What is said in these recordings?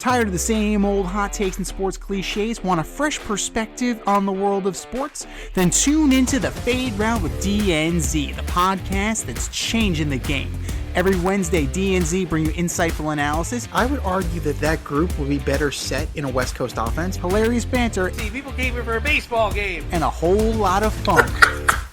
Tired of the same old hot takes and sports cliches? Want a fresh perspective on the world of sports? Then tune into the Fade Route with DNZ, the podcast that's changing the game. Every Wednesday, DNZ bring you insightful analysis. I would argue that group would be better set in a West Coast offense. Hilarious banter. See, people came here for a baseball game. And a whole lot of fun.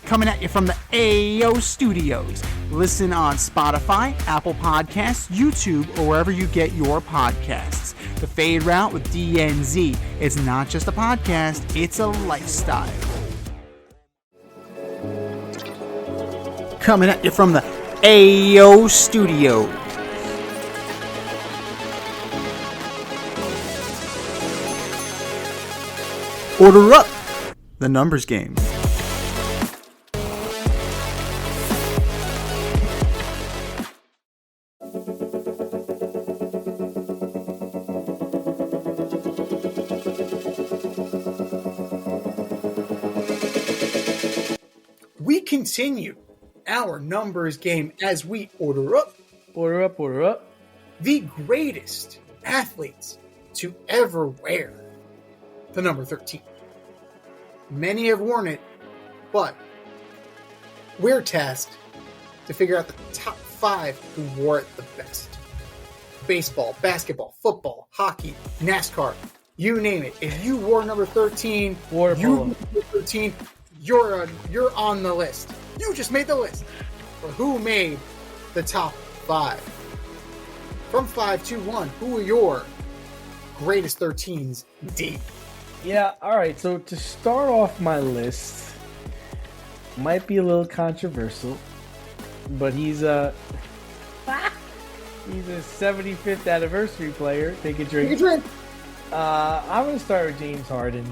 Coming at you from the AO Studios. Listen on Spotify, Apple Podcasts, YouTube, or wherever you get your podcasts. The Fade Route with DNZ. It's not just a podcast, it's a lifestyle. Coming at you from the AO Studios. Order up the numbers game. We continue our numbers game as we order up the greatest athletes to ever wear the number 13. Many have worn it, but we're tasked to figure out the top 5 who wore it the best. Baseball, basketball, football, hockey, NASCAR, you name it. If you wore number 13, you're on the list. You just made the list. But who made the top 5? From 5 to 1, who are your greatest 13s, D? Yeah, alright, so to start off my list, might be a little controversial, but he's a 75th anniversary player. Take a drink. I'm going to start with James Harden.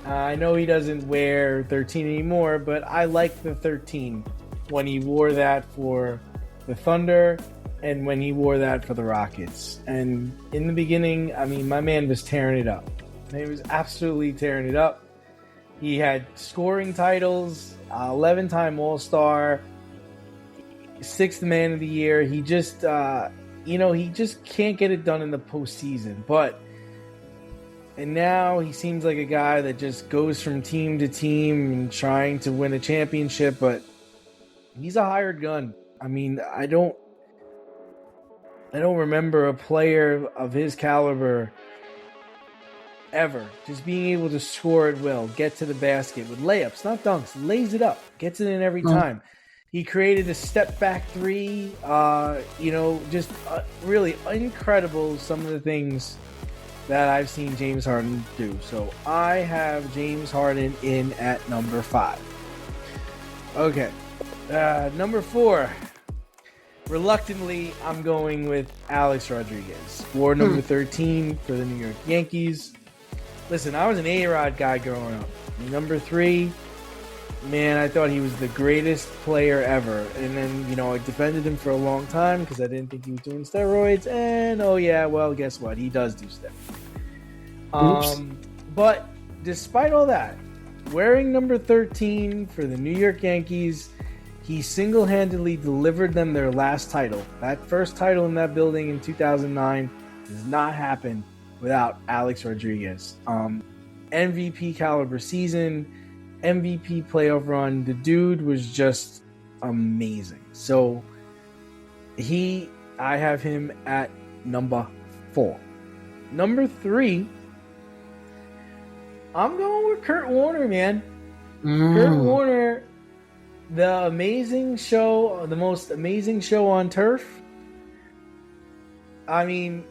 I know he doesn't wear 13 anymore, but I like the 13 when he wore that for the Thunder and when he wore that for the Rockets. And in the beginning, I mean, my man was tearing it up. He was absolutely tearing it up. He had scoring titles, 11-time All-Star, 6th Man of the Year. He just, he just can't get it done in the postseason. And now he seems like a guy that just goes from team to team and trying to win a championship, but he's a hired gun. I mean, I don't remember a player of his caliber ever just being able to score at will, get to the basket with layups, not dunks, lays it up, gets it in every time. He created a step back 3, just really incredible, some of the things that I've seen James Harden do. So I have James Harden in at number 5. Okay. Number 4. Reluctantly, I'm going with Alex Rodriguez. Wore number 13 for the New York Yankees. Listen, I was an A-Rod guy growing up. Number 3, man, I thought he was the greatest player ever. And then, I defended him for a long time because I didn't think he was doing steroids. And, guess what? He does do steroids. But despite all that, wearing number 13 for the New York Yankees, he single-handedly delivered them their last title. That first title in that building in 2009 does not happen without Alex Rodriguez. MVP caliber season, MVP playoff run. The dude was just amazing. So I have him at number 4. Number 3, I'm going with Kurt Warner, man. Kurt Warner, the most amazing show on turf. I mean,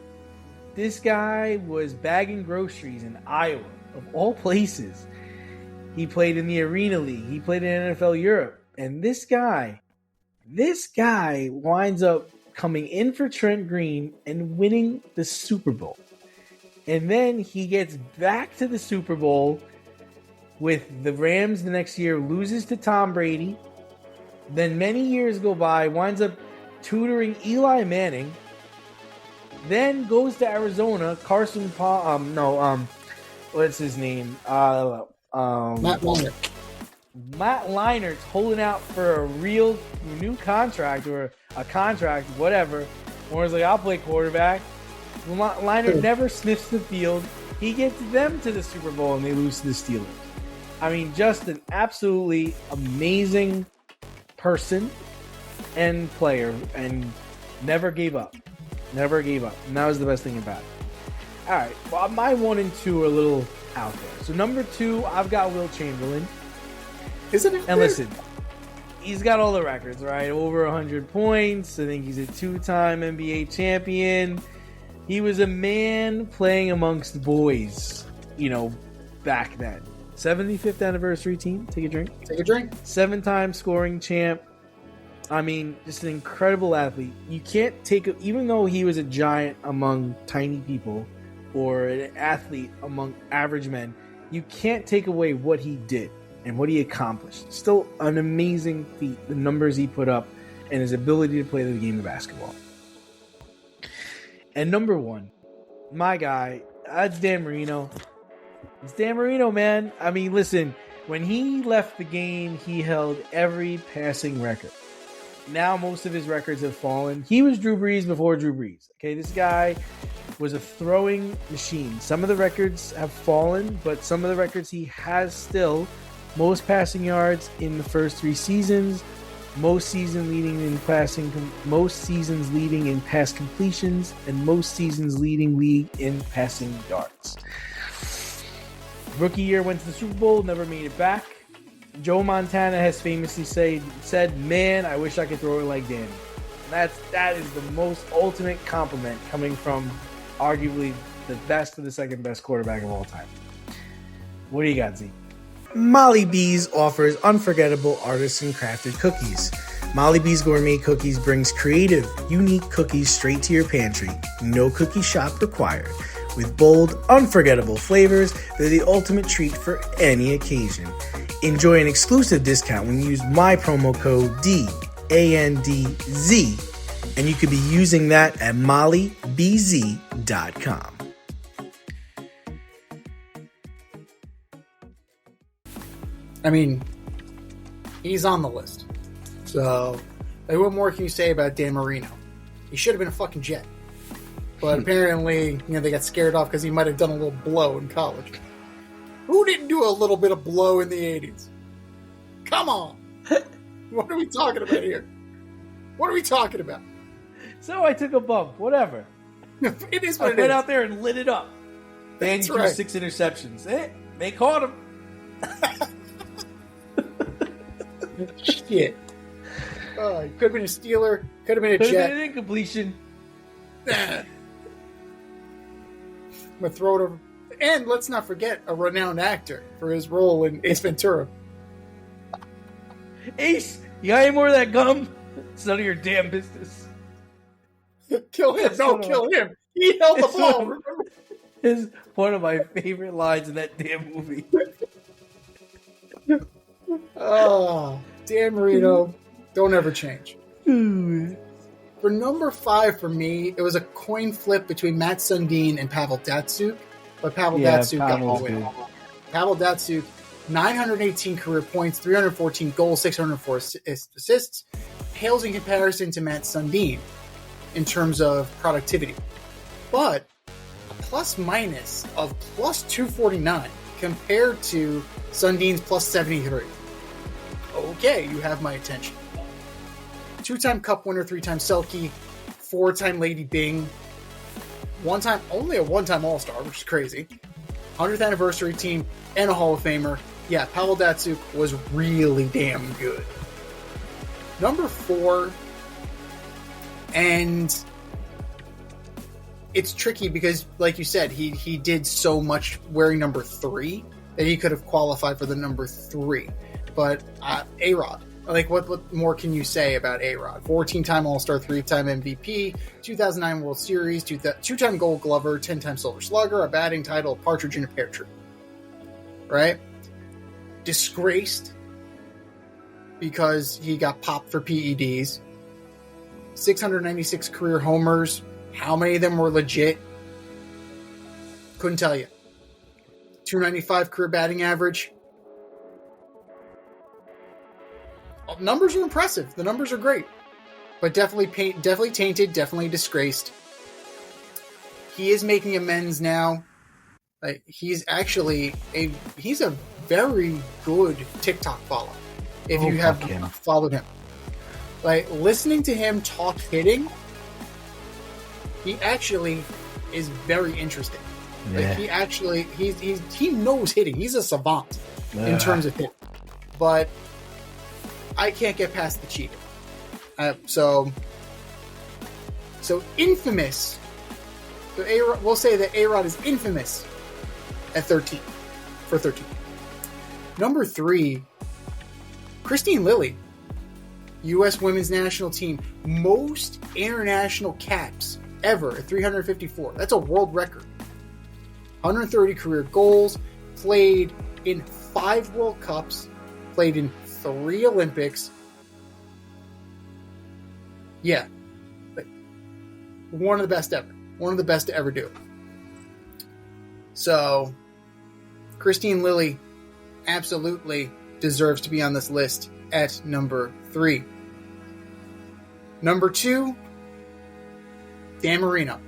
this guy was bagging groceries in Iowa, of all places. He played in the Arena League. He played in NFL Europe. And this guy winds up coming in for Trent Green and winning the Super Bowl. And then he gets back to the Super Bowl with the Rams the next year, loses to Tom Brady. Then many years go by, winds up tutoring Eli Manning. Then goes to Arizona. What's his name? Matt Leinart. Matt Leinert's holding out for a real new contract or a contract, whatever. Warner's like, I'll play quarterback. Leonard never sniffs the field. He gets them to the Super Bowl and they lose to the Steelers. I mean, just an absolutely amazing person and player, and never gave up. Never gave up. And that was the best thing about it. All right. Well, my 1 and 2 are a little out there. So number 2, I've got Will Chamberlain. Isn't it? And listen, he's got all the records, right? Over 100 points. I think he's a 2-time NBA champion. He was a man playing amongst boys, back then. 75th anniversary team. Take a drink. Take a drink. 7-time scoring champ. I mean, just an incredible athlete. You can't even though he was a giant among tiny people or an athlete among average men, you can't take away what he did and what he accomplished. Still an amazing feat, the numbers he put up and his ability to play the game of basketball. And number 1, my guy, that's Dan Marino. It's Dan Marino, man. I mean, listen, when he left the game, he held every passing record. Now most of his records have fallen. He was Drew Brees before Drew Brees. Okay, this guy was a throwing machine. Some of the records have fallen, but some of the records he has still. Most passing yards in the first 3 seasons, most seasons leading in pass completions, and most seasons leading league in passing yards. Rookie year went to the Super Bowl, never made it back. Joe Montana has famously said, "Man, I wish I could throw it like Danny." And that is the most ultimate compliment coming from arguably the best of the second best quarterback of all time. What do you got, Z? Molly Bees offers unforgettable artisan crafted cookies. Molly Bees Gourmet Cookies brings creative, unique cookies straight to your pantry. No cookie shop required. With bold, unforgettable flavors, they're the ultimate treat for any occasion. Enjoy an exclusive discount when you use my promo code DANDZ, and you could be using that at mollybz.com. I mean, he's on the list. So, what more can you say about Dan Marino? He should have been a fucking Jet. But apparently, they got scared off because he might have done a little blow in college. Who didn't do a little bit of blow in the 80s? Come on! What are we talking about here? What are we talking about? So I took a bump, whatever. It is what I went out there and lit it up. That's and right. 6 interceptions. They caught him. Shit. Could have been a Steeler. Could have been a Could Jet. have been an incompletion. I'm going to throw it over. And let's not forget a renowned actor for his role in Ace Ventura. Ace, you got any more of that gum? It's none of your damn business. Kill him. That's No, kill him. He held the ball. Remember? Is one of my favorite lines in that damn movie. Oh, Dan Marino, don't ever change. For number 5 for me, it was a coin flip between Matt Sundin and Pavel Datsyuk, but Pavel Datsyuk got the win. Pavel Datsyuk, 918 career points, 314 goals, 604 assists, pales in comparison to Matt Sundin in terms of productivity, but a plus minus of plus 249 compared to Sundin's plus 73. Okay, you have my attention. 2-time Cup winner, 3-time Selke, 4-time Lady Byng, only a 1-time All-Star, which is crazy. 100th anniversary team and a Hall of Famer. Yeah, Pavel Datsyuk was really damn good. Number 4, and it's tricky because, like you said, he did so much wearing number 3 that he could have qualified for the number 3. But A-Rod. Like, what more can you say about A-Rod? 14-time All-Star, 3-time MVP, 2009 World Series, 2-time Gold Glover, 10-time Silver Slugger, a batting title, a partridge in a pear tree. Right? Disgraced because he got popped for PEDs. 696 career homers. How many of them were legit? Couldn't tell you. 295 career batting average. Numbers are impressive. The numbers are great, but definitely tainted, definitely disgraced. he is making amends now. He's actually he's a very good TikTok follow. If you have followed him, like listening to him talk hitting, he actually is very interesting. Yeah. Like he actually he knows hitting. He's a savant in terms of hitting. But I can't get past the cheating. So infamous. So we'll say that A-Rod is infamous at 13. For 13. Number 3, Kristine Lilly, U.S. Women's National Team, most international caps ever at 354. That's a world record. 130 career goals, played in 5 World Cups, played in 3 Olympics. Yeah. One of the best ever. One of the best to ever do. So, Kristine Lilly absolutely deserves to be on this list at number 3. Number 2, Dan Marino.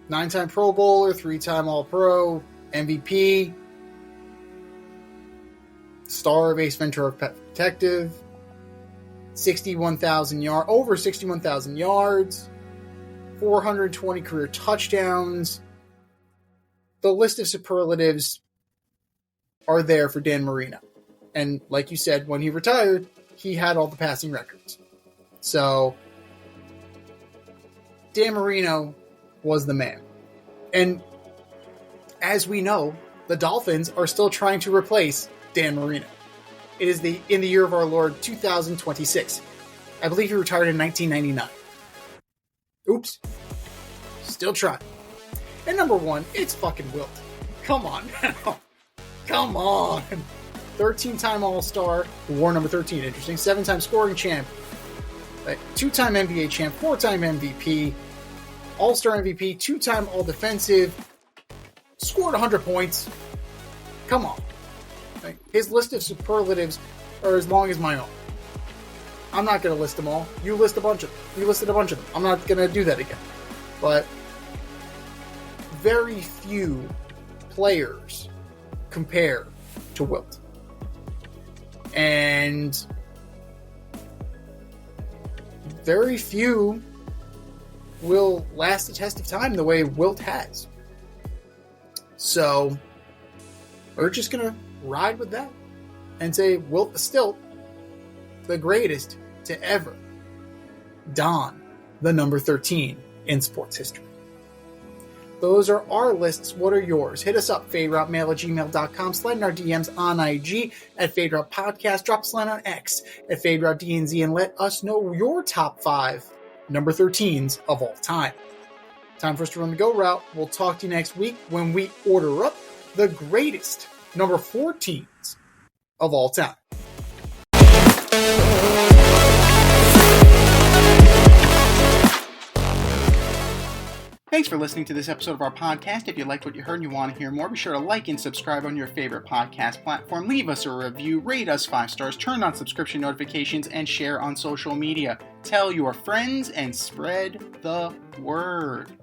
9-time Pro Bowler, 3-time All-Pro, MVP, star of Ace Ventura Pet Detective, over 61,000 yards, 420 career touchdowns. The list of superlatives are there for Dan Marino. And like you said, when he retired, he had all the passing records. So, Dan Marino was the man. And as we know, the Dolphins are still trying to replace Dan Marino. It is in the year of our Lord 2026. I believe he retired in 1999. Oops. Still trying. And number 1, it's fucking Wilt. Come on now. Come on. 13-time All-Star, wore number 13, interesting. 7-time scoring champ. 2-time NBA champ, 4-time MVP, All-Star MVP, 2-time All-Defensive, scored 100 points. Come on. His list of superlatives are as long as my own. I'm not going to list them all. You list a bunch of them. You listed a bunch of them. I'm not going to do that again. But very few players compare to Wilt. And very few will last the test of time the way Wilt has. So we're just going to ride with that and say Wilt is still the greatest to ever don the number 13 in sports history. Those are our lists. What are yours? Hit us up, faderoutemail@gmail.com. Slide in our DMs on IG at Faderoute Podcast. Drop us a line on X at FadeRouteDNZ and let us know your top 5 number 13s of all time. Time for us to run the go route. We'll talk to you next week when we order up the greatest number 14s of all time. Thanks for listening to this episode of our podcast. If you liked what you heard and you want to hear more, be sure to like and subscribe on your favorite podcast platform. Leave us a review, rate us 5 stars, turn on subscription notifications, and share on social media. Tell your friends and spread the word.